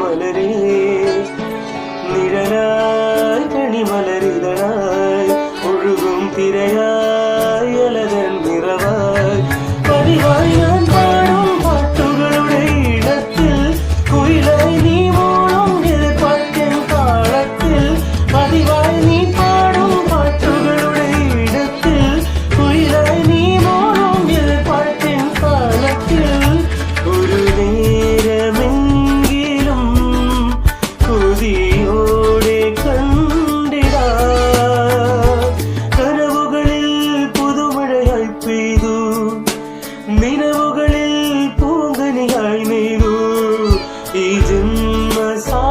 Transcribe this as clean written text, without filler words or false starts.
ജന്മമലരേ നിഴലായി കണിമലരിതളായി ഒഴുകും തിരയായി അലതൻ നിറവായി പതിവായി ഞാൻ പാടും പാട്ടുകളുടെ ഇടത്തിൽ കുയിലായി നീ മൂളും എതിർപ്പാട്ടിൻ താളത്തിൽ പതിവായി നീ പാടും പാട്ടുകളുടെ ഇടത്തിൽ കുയിലായി നീ മൂളും എതിർപ്പാട്ടിൻ താളത്തിൽ ഒരു നേരമെങ്കിലും കൊതിയോടെ കണ്ടിടാ കനവുകളിൽ പുതുമഴയായി പെയ്തു നിലവുകളിൽ പൂങ്കനിയായി നെയ്തു ഈ ജന്മസാ